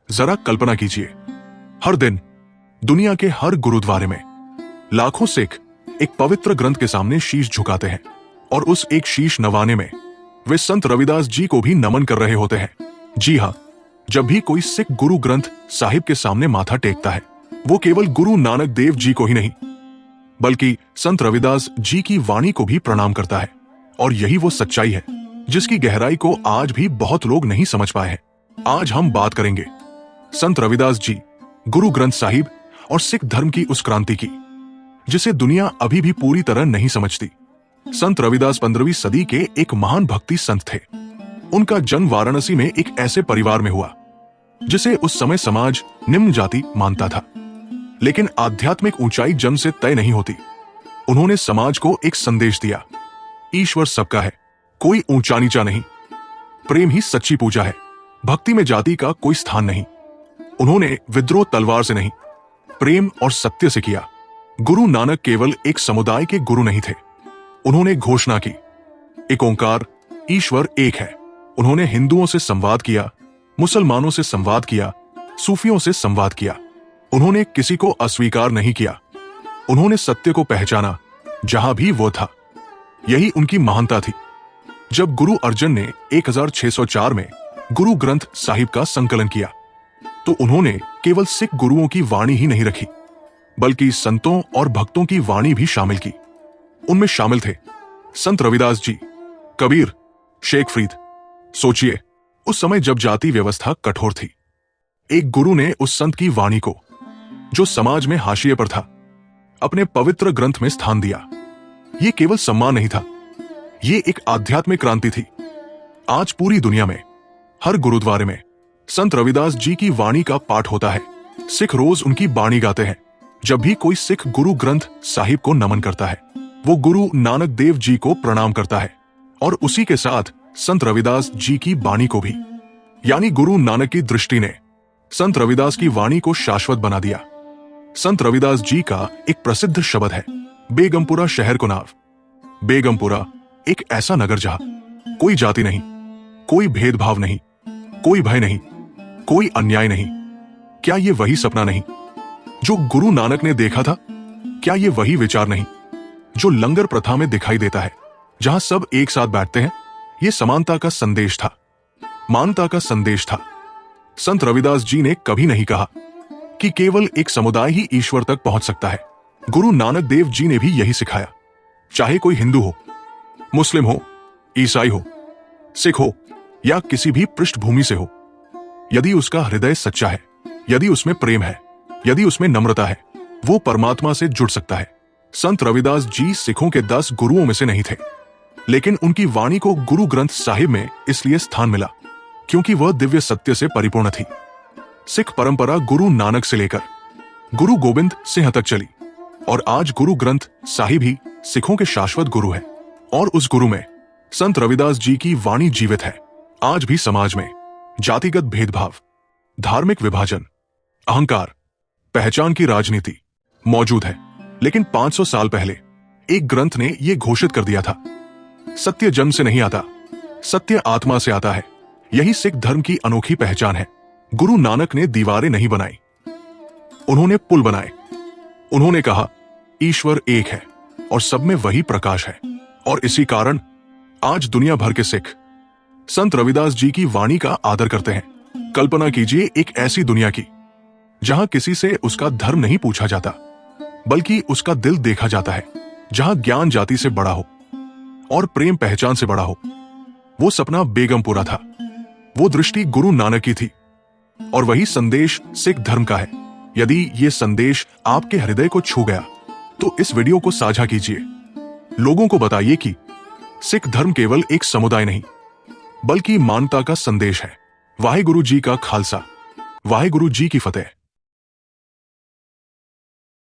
जरा कल्पना कीजिए, हर दिन दुनिया के हर गुरुद्वारे में लाखों सिख एक पवित्र ग्रंथ के सामने शीश झुकाते हैं और उस एक शीश नवाने में वे संत रविदास जी को भी नमन कर रहे होते हैं। जी हाँ, जब भी कोई सिख गुरु ग्रंथ साहिब के सामने माथा टेकता है, वो केवल गुरु नानक देव जी को ही नहीं बल्कि संत रविदास जी की वाणी को भी प्रणाम करता है। और यही वो सच्चाई है जिसकी गहराई को आज भी बहुत लोग नहीं समझ पाए हैं। आज हम बात करेंगे संत रविदास जी, गुरु ग्रंथ साहिब और सिख धर्म की उस क्रांति की जिसे दुनिया अभी भी पूरी तरह नहीं समझती। संत रविदास 15वीं सदी के एक महान भक्ति संत थे। उनका जन्म वाराणसी में एक ऐसे परिवार में हुआ जिसे उस समय समाज निम्न जाति मानता था, लेकिन आध्यात्मिक ऊंचाई जन्म से तय नहीं होती। उन्होंने समाज को एक संदेश दिया, ईश्वर सबका है, कोई ऊंचा नीचा नहीं, प्रेम ही सच्ची पूजा है, भक्ति में जाति का कोई स्थान नहीं। उन्होंने विद्रोह तलवार से नहीं, प्रेम और सत्य से किया। गुरु नानक केवल एक समुदाय के गुरु नहीं थे, उन्होंने घोषणा की, एक ओंकार, ईश्वर एक है। उन्होंने हिंदुओं से संवाद किया, मुसलमानों से संवाद किया, सूफियों से संवाद किया। उन्होंने किसी को अस्वीकार नहीं किया, उन्होंने सत्य को पहचाना जहां भी वो था। यही उनकी महानता थी। जब गुरु अर्जन ने 1604 में गुरु ग्रंथ साहिब का संकलन किया तो उन्होंने केवल सिख गुरुओं की वाणी ही नहीं रखी बल्कि संतों और भक्तों की वाणी भी शामिल की। उनमें शामिल थे संत रविदास जी, कबीर, शेख फरीद। सोचिए, उस समय जब जाति व्यवस्था कठोर थी, एक गुरु ने उस संत की वाणी को, जो समाज में हाशिए पर था, अपने पवित्र ग्रंथ में स्थान दिया। यह केवल सम्मान नहीं था, यह एक आध्यात्मिक क्रांति थी। आज पूरी दुनिया में हर गुरुद्वारे में संत रविदास जी की वाणी का पाठ होता है। सिख रोज उनकी बाणी गाते हैं। जब भी कोई सिख गुरु ग्रंथ साहिब को नमन करता है, वो गुरु नानक देव जी को प्रणाम करता है और उसी के साथ संत रविदास जी की बाणी को भी। यानी गुरु नानक की दृष्टि ने संत रविदास की वाणी को शाश्वत बना दिया। संत रविदास जी का एक प्रसिद्ध शब्द है, बेगमपुरा शहर को नाव। बेगमपुरा एक ऐसा नगर जहां कोई जाति नहीं, कोई भेदभाव नहीं, कोई भय नहीं, कोई अन्याय नहीं। क्या ये वही सपना नहीं जो गुरु नानक ने देखा था? क्या ये वही विचार नहीं जो लंगर प्रथा में दिखाई देता है, जहां सब एक साथ बैठते हैं? ये समानता का संदेश था, मानवता का संदेश था। संत रविदास जी ने कभी नहीं कहा कि केवल एक समुदाय ही ईश्वर तक पहुंच सकता है। गुरु नानक देव जी ने भी यही सिखाया। चाहे कोई हिंदू हो, मुस्लिम हो, ईसाई हो, सिख हो या किसी भी पृष्ठभूमि से हो, यदि उसका हृदय सच्चा है, यदि उसमें प्रेम है, यदि उसमें नम्रता है, वो परमात्मा से जुड़ सकता है। संत रविदास जी सिखों के 10 गुरुओं में से नहीं थे, लेकिन उनकी वाणी को गुरु ग्रंथ साहिब में इसलिए स्थान मिला क्योंकि वह दिव्य सत्य से परिपूर्ण थी। सिख परंपरा गुरु नानक से लेकर गुरु गोविंद सिंह तक चली और आज गुरु ग्रंथ साहिब ही सिखों के शाश्वत गुरु है। और उस गुरु में संत रविदास जी की वाणी जीवित है। आज भी समाज में जातिगत भेदभाव, धार्मिक विभाजन, अहंकार, पहचान की राजनीति मौजूद है, लेकिन 500 साल पहले एक ग्रंथ ने यह घोषित कर दिया था, सत्य जन्म से नहीं आता, सत्य आत्मा से आता है। यही सिख धर्म की अनोखी पहचान है। गुरु नानक ने दीवारें नहीं बनाई, उन्होंने पुल बनाए। उन्होंने कहा, ईश्वर एक है और सब में वही प्रकाश है। और इसी कारण आज दुनिया भर के सिख संत रविदास जी की वाणी का आदर करते हैं। कल्पना कीजिए एक ऐसी दुनिया की जहां किसी से उसका धर्म नहीं पूछा जाता बल्कि उसका दिल देखा जाता है, जहां ज्ञान जाति से बड़ा हो और प्रेम पहचान से बड़ा हो। वो सपना बेगमपुरा था, वो दृष्टि गुरु नानक की थी और वही संदेश सिख धर्म का है। यदि ये संदेश आपके हृदय को छू गया तो इस वीडियो को साझा कीजिए। लोगों को बताइए कि सिख धर्म केवल एक समुदाय नहीं बल्कि मानवता का संदेश है। वाहेगुरु जी का खालसा, वाहेगुरु जी की फतेह।